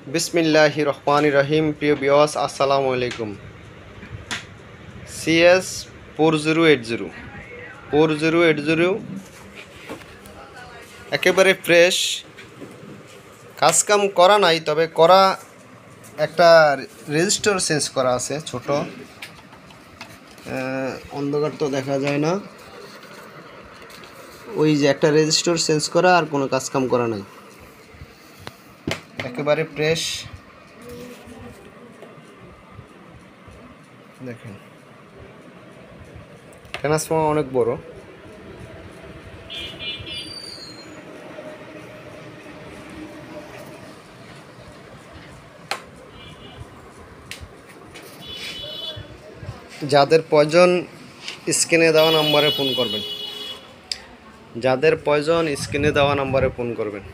बिस्मिल्लाहिर रहमानिर रहीम। प्रिय ভিউয়ার্স আসসালামু আলাইকুম। CS 4080 একেবারে ফ্রেশ, কাজ কাম করা নাই, তবে করা একটা রেজিস্টার চেঞ্জ করা আছে ছোট, অন্ধকার তো দেখা যায় না। ওই যে একটা রেজিস্টার চেঞ্জ করা, আর কোনো কাজ কাম করা নাই, একেবারে ফ্রেশ। দেখেন ট্রান্সফর্মার অনেক বড়। যাদের প্রয়োজন স্ক্রিনে দেওয়া নম্বরে ফোন করবেন।